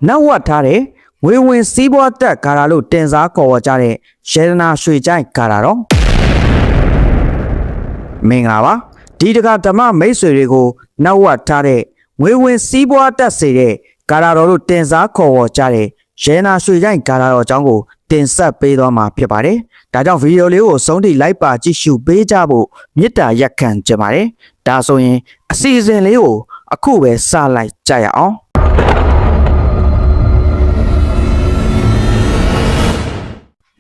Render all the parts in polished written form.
နောက်ဝတ်ထားတဲ့ငွေဝင်စည်းပွားတက်ကာရာလို့တင်စားခေါ်ဝေါ်ကြတဲ့ရေဒနာရွှေကြိုင်ကာရာတော့မင်္ဂလာပါဒီတကဓမ္မမိတ်ဆွေတွေကိုနောက်ဝတ်ထားတဲ့ငွေဝင်စည်းပွားတက်စေတဲ့ကာရာတော်လို့တင်စားခေါ်ဝေါ်ကြတဲ့ရေနာရွှေကြိုင်ကာရာတော်အကြောင်းကိုတင်ဆက်ပေးသွားမှာဖြစ်ပါတယ်ဒါကြောင့်ဗီဒီယိုလေးကိုဆုံးထိလိုက်ပါကြည့်ရှုပေးကြဖို့မေတ္တာရက်ခံချင်ပါတယ်ဒါဆိုရင်အစီအစဉ်လေးကိုအခုပဲစလိုက်ကြရအောင်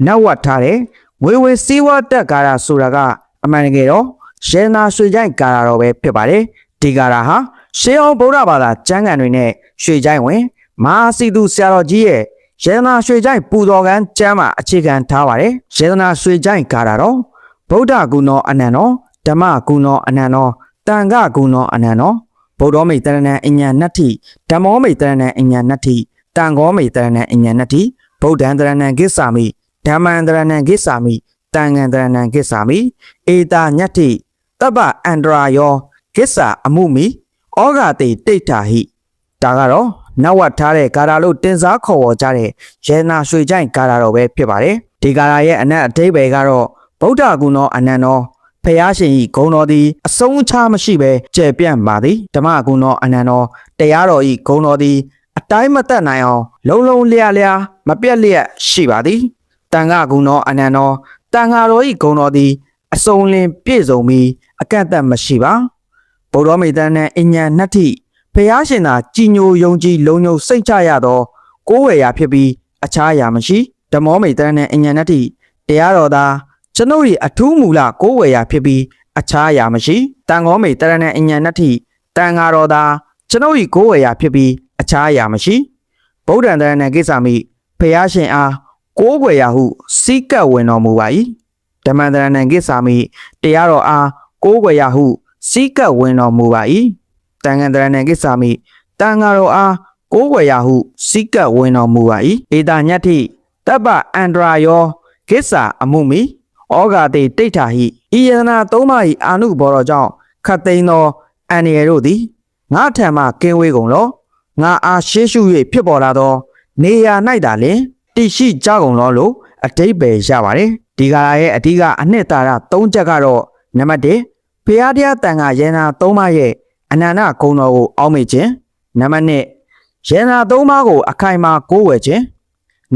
နောက်ဝတ်ထားတဲ့ငွေဝင်စည်းဝါးတက်ကာရာဆိုတာကအမှန်တကယ်တော့ရေနာရွှေကြိုင်ကာရာတော်ပဲဖြစ်ပါတယ်ဒီကာရာဟာရှေးအောင်ဗုဒ္ဓဘာသာကျမ်းဂန်တွေနဲ့ရွှေကြိုင်ဝင်မဟာစီသူဆရာတော်ကြီးရဲ့ရေနာရွှေကြိုင်ပူတော်ကန်းကျမ်းမှာအခြေခံထားပါတယ်ရေနာရွှေကြိုင်ကာရာတော်ဗုဒ္ဓဂုဏောအနန္တောဓမ္မဂုဏောအနန္တောတန်ခဂုဏောအနန္တောဗုဒ္ဓမေတ္တရဏံအညာဏတ္ထိဓမ္မောမေတ္တရဏံအညာဏတ္ထိတန်ခောမေတ္တရဏံအညာဏတ္ထိဗုဒ္ဓံတရဏံကိစ္ဆာမိဓမ္မံတရဏံကိစ္ဆာမိတန်ငံတရဏံကိစ္ဆာမိဧတာညတ္ထိတပ္ပအန္တရာယောကိစ္ဆာအမှုမိဩဃတိတိဋ္ဌာဟိဒါကတော့နောက်ဝတ်ထားတဲ့ကာရာလို့တင်စားခေါ်ဝေါ်ကြတဲ့ရေနာရွှေကြိုင်ကာရာတော်ပဲဖြစ်ပါတယ်ဒီကာရာရဲ့အနက်အဓိပ္ပာယ်ကတော့ဗုဒ္ဓဂုဏောအနန္တောဖျားရှင်ဤဂုဏ်တော်သည်အဆုံးအခြားမရှိဘဲကျယ်ပြန့်ပါသည်ဓမ္မဂုဏောအနန္တောတရားတော်ဤဂုဏ်တော်သည်အတိုင်းမသက်နိုင်အောင်လုံးလုံးလျားလျားမပြတ်လျက်ရှိပါသည်တန်ခဂုဏောအနန္တောတန်ခါတော်ဤဂုဏ်တော်သည်အစုံလင်ပြည့်စုံပြီးအကန့်အသတ်မရှိပါဗုဒ္ဓမေတ္တနဲ့အညာဏတ္ထိဖျားရှင်သာကြည်ညိုယုံကြည်လုံညုံစိတ်ချရသောကိုးဝယ်ရာဖြစ်ပြီးအခြားအရာမရှိဓမ္မောမေတ္တနဲ့အညာဏတ္ထိတရားတော်သာကျွန်ုပ်၏အထူးမူလကိုးဝယ်ရာဖြစ်ပြီးအခြားအရာမရှိတန်ခောမေတ္တနဲ့အညာဏတ္ထိတန်ဃာတော်သာကျွန်ုပ်၏ကိုးဝယ်ရာဖြစ်ပြီးအခြားအရာမရှိဗုဒ္ဓံတရဏံကိစ္ဆာမိဖျားရှင်အားကိုးဝယ်ရာဟုစီးကပ်ဝင်တော်မူပါ၏ဓမ္မံတရဏံကိစ္ဆာမိတရားတော်အားကိုးဝယ်ရာဟုစီးကပ်ဝင်တော်မူပါ၏တန်ဃံတရဏံကိစ္ဆာမိတန်ဃာတော်အားကိုးဝယ်ရာဟုစီးကပ်ဝင်တော်မူပါ၏ဧတာညတ္ထိတပ္ပအန္တရာယောကိစ္ဆာအမှုမိဩဃတိတိဋ္ဌာဟိဤယတနာသုံးပါး၏အာနုဘော်တော်ကြောင့်ခတ်သိမ်းသောအန္တရာယ်တို့သည်ငါထံမှကင်းဝေးကုန်လောငါအားရှေးရှု၍ဖြစ်ပေါ်လာသောနေရာ၌သာလျှင်တည်ရှိကြကုန်လောလို့အဓိပ္ပာယ်ရပါတယ်ဒီကာလရဲ့အဓိကအနှစ်သာရ၃ချက်ကတော့နံပါတ်၁ဘုရားတရားတန်ခါယေနာ၃ပါးရဲ့အနန္တဂုဏ်တော်ကိုအောက်မေ့ခြင်းနံပါတ်2ယေနာ၃ပါးကိုအခိုင်အမာကိုးဝယ်ခြင်း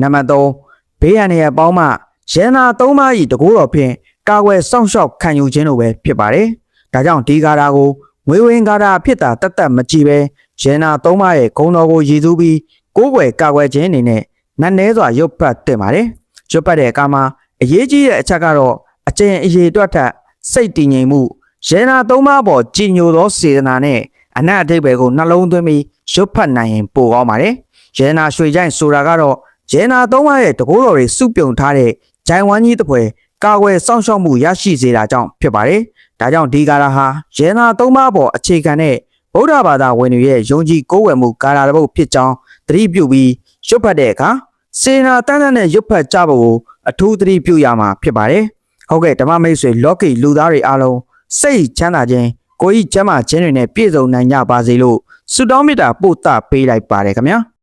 နံပါတ်3ဘေးရန်ရဲ့ပေါင်းမှယေနာ၃ပါး၏တကူတော်ဖြင့်ကာကွယ်စောင့်ရှောက်ခံယူခြင်းတို့ပဲဖြစ်ပါတယ်ဒါကြောင့်ဒီကာလကိုငွေဝင်ကာလဖြစ်တာတတ်မကြည့်ပဲယေနာ၃ပါးရဲ့ဂုဏ်တော်ကိုရည်စူးပြီးကိုးကွယ်ကာကွယ်ခြင်းအနေနဲ့နတ်နဲစွာရုပ်ပတ်တင်ပါတယ်ရုပ်ပတ်တဲ့အခါမှာအရေးကြီးတဲ့အချက်ကတော့အကျင့်အရေးအတွက်ထက်စိတ်တည်ငြိမ်မှုယေနာ၃ပါးပေါ်ကြည်ညိုသောစေတနာနဲ့အနတ်အဓိပ္ပာယ်ကိုနှလုံးသွင်းပြီးရုပ်ဖတ်နိုင်ရင်ပိုကောင်းပါတယ်ယေနာရွှေကြိုင်ဆိုတာကတော့ယေနာ၃ပါးရဲ့တကူတော်တွေစုပြုံထားတဲ့ဂျိုင်ဝမ်းကြီးတစ်ဖွဲကာကွယ်စောင့်ရှောက်မှုရရှိစေတာကြောင့်ဖြစ်ပါတယ်ဒါကြောင့်ဒီကာလဟာယေနာ၃ပါးပေါ်အခြေခံတဲ့ဗုဒ္ဓဘာသာဝင်တွေရဲ့ယုံကြည်ကိုးကွယ်မှုကာလတစ်ပုဒ်ဖြစ်ကြောင်းသတိပြုပြီးရုပ်ဖတ်တဲ့အခါစေနာတန်းတန်းနဲ့ရုပ်ဖတ်ကြဖို့အထူးသတိပြုရမှာဖြစ်ပါတယ်ဟုတ်ကဲ့ဓမ္မမိတ်ဆွေလောကီလူသားတွေအားလုံးစိတ်ချမ်းသာခြင်းကိုယ်ဤကျမ်းမာခြင်းတွေနဲ့ပြည့်စုံနိုင်ကြပါစေလို့ဆုတောင်းမေတ္တာပို့သပေးလိုက်ပါတယ်ခင်ဗျာ